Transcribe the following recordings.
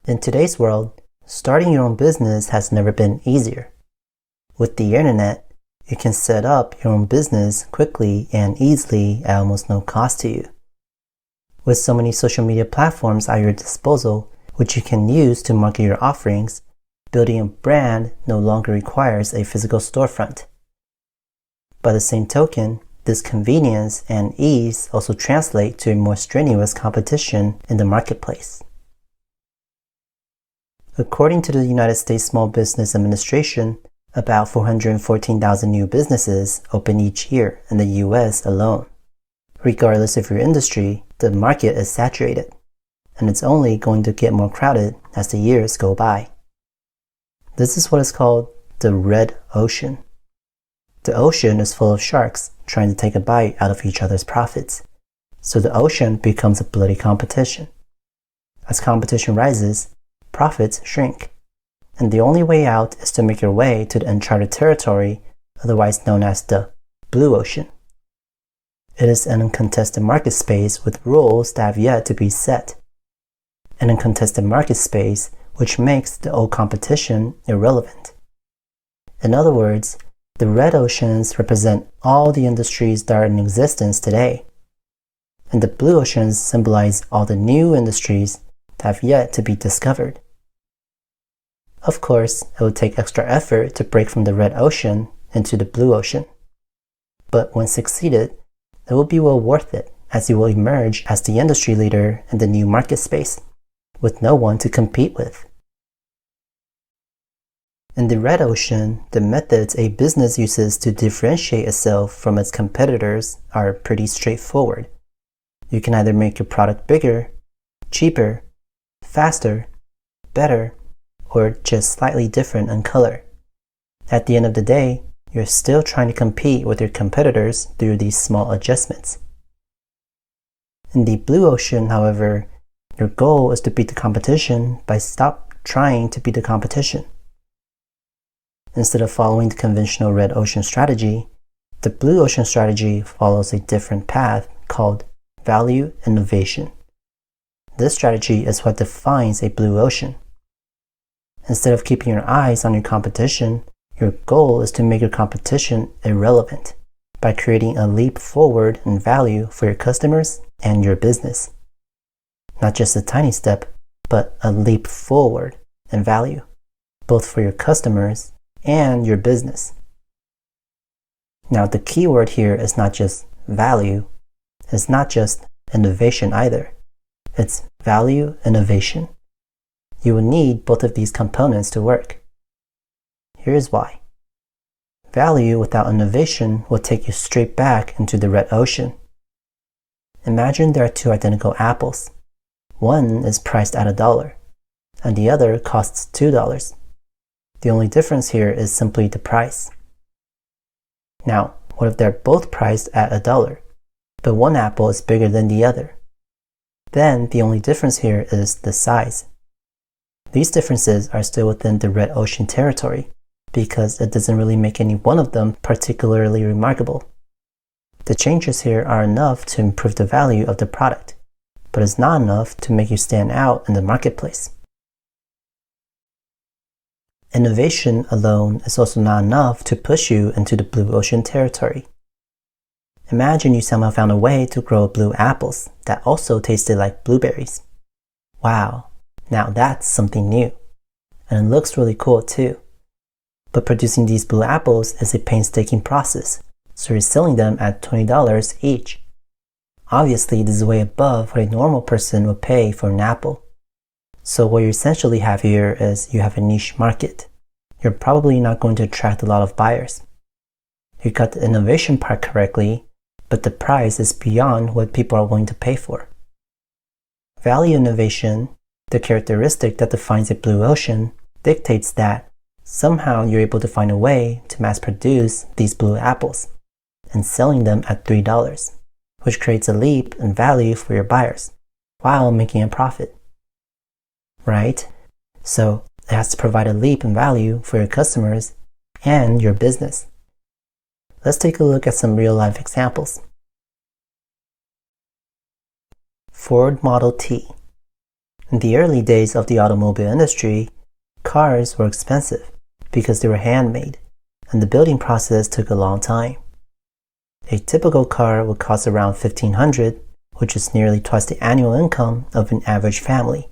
In today's world, starting your own business has never been easier. With the internet, you can set up your own business quickly and easily at almost no cost to you. With so many social media platforms at your disposal, which you can use to market your offerings, building a brand no longer requires a physical storefront. By the same token, this convenience and ease also translate to a more strenuous competition in the marketplace. According to the United States Small Business Administration, about 414,000 new businesses open each year in the US alone. Regardless of your industry, the market is saturated, and it's only going to get more crowded as the years go by. This is what is called the red ocean. The ocean is full of sharks trying to take a bite out of each other's profits, so the ocean becomes a bloody competition. As competition rises, profits shrink, and the only way out is to make your way to the uncharted territory, otherwise known as the blue ocean. It is an uncontested market space with rules that have yet to be set. An uncontested market space which makes the old competition irrelevant. In other words, the red oceans represent all the industries that are in existence today, and the blue oceans symbolize all the new industries that have yet to be discovered. Of course, it will take extra effort to break from the red ocean into the blue ocean. But when succeeded, it will be well worth it, as you will emerge as the industry leader in the new market space, with no one to compete with. In the red ocean, the methods a business uses to differentiate itself from its competitors are pretty straightforward. You can either make your product bigger, cheaper, faster, better, or just slightly different in color. At the end of the day, you're still trying to compete with your competitors through these small adjustments. In the blue ocean, however, your goal is to beat the competition by stop trying to beat the competition. Instead of following the conventional red ocean strategy, the blue ocean strategy follows a different path called value innovation. This strategy is what defines a blue ocean. Instead of keeping your eyes on your competition, your goal is to make your competition irrelevant by creating a leap forward in value for your customers and your business. Not just a tiny step, but a leap forward in value, both for your customers and your business. Now, the key word here is not just value, it's not just innovation either. It's value innovation. You will need both of these components to work. Here's why. Value without innovation will take you straight back into the red ocean. Imagine there are two identical apples. One is priced at $1, and the other costs $2. The only difference here is simply the price. Now, what if they're both priced at $1, but one apple is bigger than the other? Then the only difference here is the size. These differences are still within the red ocean territory because it doesn't really make any one of them particularly remarkable. The changes here are enough to improve the value of the product, but it's not enough to make you stand out in the marketplace. Innovation alone is also not enough to push you into the blue ocean territory. Imagine you somehow found a way to grow blue apples that also tasted like blueberries. Wow, now that's something new. And it looks really cool too. But producing these blue apples is a painstaking process, so you're selling them at $20 each. Obviously, this is way above what a normal person would pay for an apple. So what you essentially have here is you have a niche market. You're probably not going to attract a lot of buyers. You got the innovation part correctly, but the price is beyond what people are willing to pay for. Value innovation, the characteristic that defines a blue ocean, dictates that somehow you're able to find a way to mass produce these blue apples and selling them at $3, which creates a leap in value for your buyers while making a profit. Right? So it has to provide a leap in value for your customers and your business. Let's take a look at some real-life examples. Ford Model T. In the early days of the automobile industry, cars were expensive because they were handmade, and the building process took a long time. A typical car would cost around $1,500, which is nearly twice the annual income of an average family.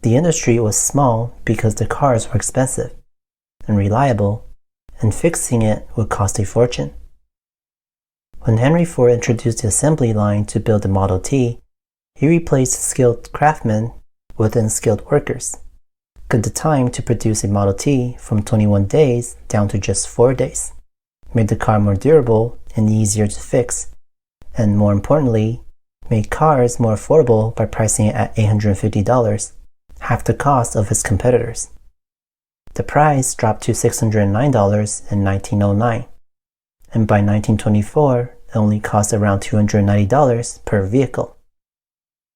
The industry was small because the cars were expensive and reliable, and fixing it would cost a fortune. When Henry Ford introduced the assembly line to build the Model T, he replaced skilled craftsmen with unskilled workers, cut the time to produce a Model T from 21 days down to just 4 days, made the car more durable and easier to fix, and more importantly, made cars more affordable by pricing it at $850, half the cost of its competitors. The price dropped to $609 in 1909, and by 1924, it only cost around $290 per vehicle.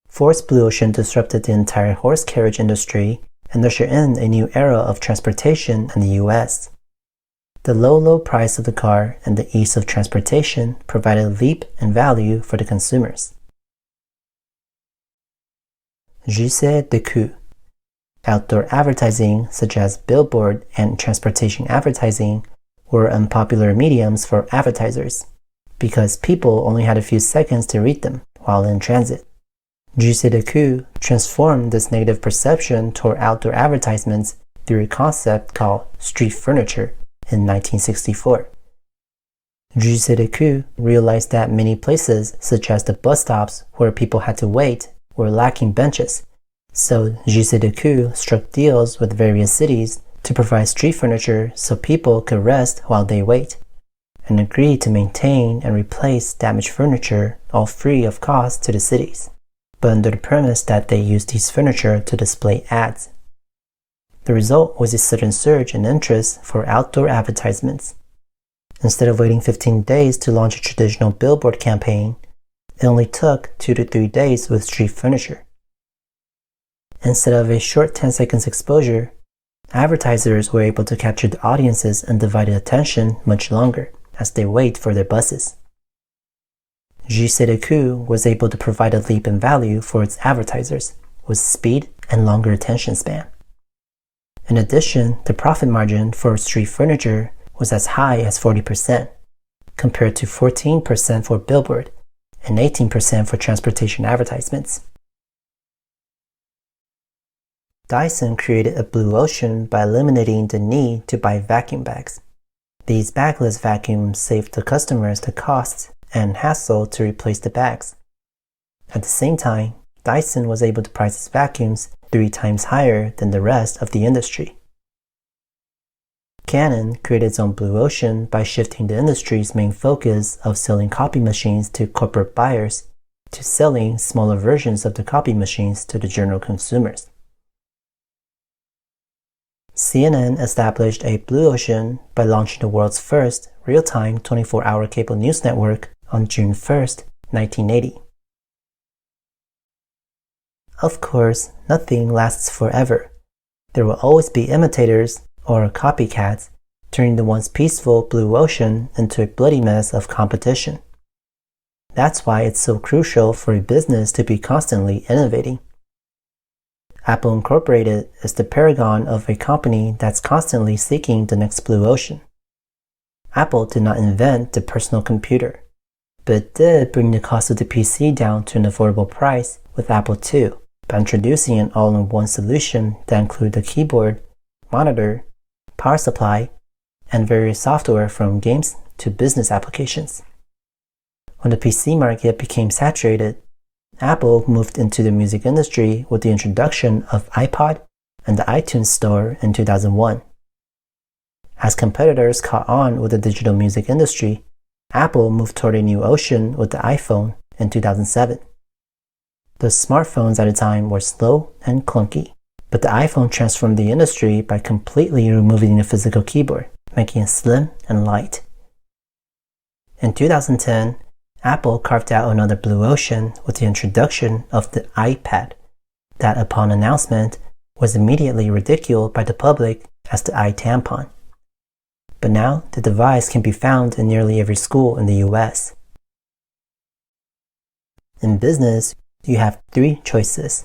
Ford's Blue Ocean disrupted the entire horse carriage industry and ushered in a new era of transportation in the US. The low price of the car and the ease of transportation provided a leap in value for the consumers. J'essaie de coût. Outdoor advertising, such as billboard and transportation advertising, were unpopular mediums for advertisers because people only had a few seconds to read them while in transit. J'essaie de coût transformed this negative perception toward outdoor advertisements through a concept called street furniture in 1964. J'essaie de coût realized that many places, such as the bus stops where people had to wait, were lacking benches. So J'essaie de coût struck deals with various cities to provide street furniture so people could rest while they wait, and agreed to maintain and replace damaged furniture all free of cost to the cities, but under the premise that they use these furniture to display ads. The result was a sudden surge in interest for outdoor advertisements. Instead of waiting 15 days to launch a traditional billboard campaign, it only took 2 to 3 days with street furniture. Instead of a short 10 seconds exposure, advertisers were able to capture the audience's undivided attention much longer as they wait for their buses. J'essaie de coût was able to provide a leap in value for its advertisers with speed and longer attention span. In addition, the profit margin for street furniture was as high as 40%, compared to 14% for billboard and 18% for transportation advertisements. Dyson created a blue ocean by eliminating the need to buy vacuum bags. These bagless vacuums saved the customers the cost and hassle to replace the bags. At the same time, Dyson was able to price its vacuums 3 times higher than the rest of the industry. Canon created its own blue ocean by shifting the industry's main focus of selling copy machines to corporate buyers to selling smaller versions of the copy machines to the general consumers. CNN established a blue ocean by launching the world's first real-time 24-hour cable news network on June 1st, 1980. Of course, nothing lasts forever. There will always be imitators or copycats, turning the once peaceful blue ocean into a bloody mess of competition. That's why it's so crucial for a business to be constantly innovating. Apple Incorporated is the paragon of a company that's constantly seeking the next blue ocean. Apple did not invent the personal computer, but it did bring the cost of the PC down to an affordable price with Apple II by introducing an all-in-one solution that included the keyboard, monitor, power supply, and various software from games to business applications. When the PC market became saturated, Apple moved into the music industry with the introduction of iPod and the iTunes Store in 2001. As competitors caught on with the digital music industry, Apple moved toward a new ocean with the iPhone in 2007. The smartphones at the time were slow and clunky, but the iPhone transformed the industry by completely removing the physical keyboard, making it slim and light. In 2010, Apple carved out another blue ocean with the introduction of the iPad, that upon announcement was immediately ridiculed by the public as the iTampon. But now the device can be found in nearly every school in the US. In business, you have 3 choices: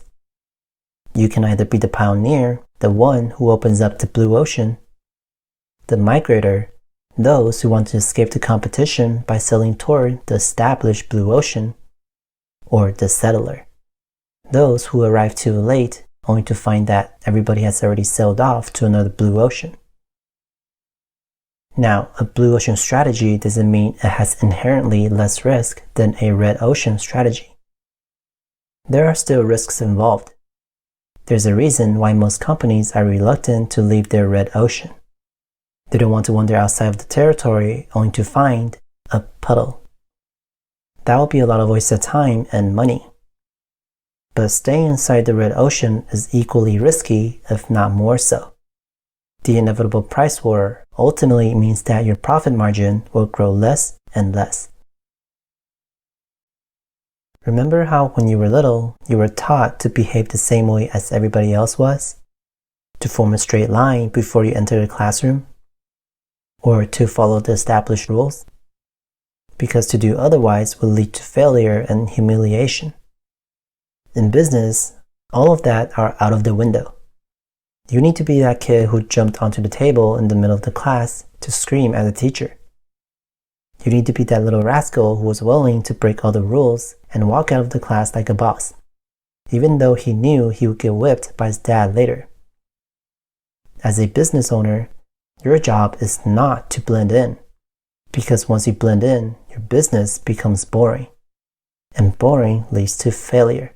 You can either be the pioneer, the one who opens up the blue ocean, the migrator, those who want to escape the competition by sailing toward the established blue ocean, or the settler, those who arrive too late only to find that everybody has already sailed off to another blue ocean. Now, a blue ocean strategy doesn't mean it has inherently less risk than a red ocean strategy. There are still risks involved. There's a reason why most companies are reluctant to leave their red ocean. They don't want to wander outside of the territory only to find a puddle. That will be a lot of wasted time and money. But staying inside the red ocean is equally risky, if not more so. The inevitable price war ultimately means that your profit margin will grow less and less. Remember how when you were little, you were taught to behave the same way as everybody else was? To form a straight line before you enter the classroom? Or to follow the established rules? Because to do otherwise will lead to failure and humiliation. In business, all of that are out of the window. You need to be that kid who jumped onto the table in the middle of the class to scream at the teacher. You need to be that little rascal who was willing to break all the rules and walk out of the class like a boss, even though he knew he would get whipped by his dad later. As a business owner, your job is not to blend in, because once you blend in, your business becomes boring, and boring leads to failure.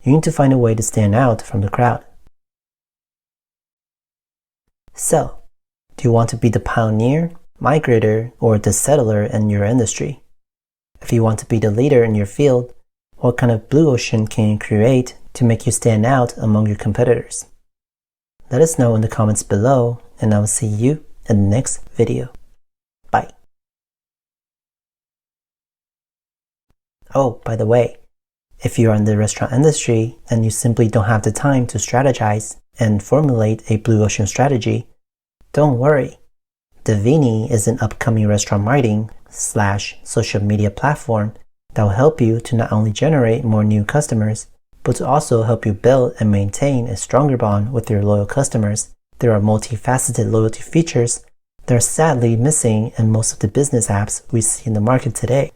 You need to find a way to stand out from the crowd. So, do you want to be the pioneer, migrator, or the settler in your industry? If you want to be the leader in your field, what kind of blue ocean can you create to make you stand out among your competitors? Let us know in the comments below, and I will see you in the next video. Bye. Oh, by the way, if you are in the restaurant industry and you simply don't have the time to strategize and formulate a blue ocean strategy, don't worry. Divinii is an upcoming restaurant marketing / social media platform that will help you to not only generate more new customers, but to also help you build and maintain a stronger bond with your loyal customers. There are multifaceted loyalty features that are sadly missing in most of the business apps we see in the market today.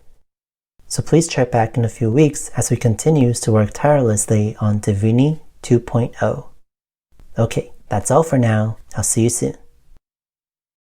So please check back in a few weeks as we continue to work tirelessly on Divinii 2.0. Okay, that's all for now. I'll see you soon.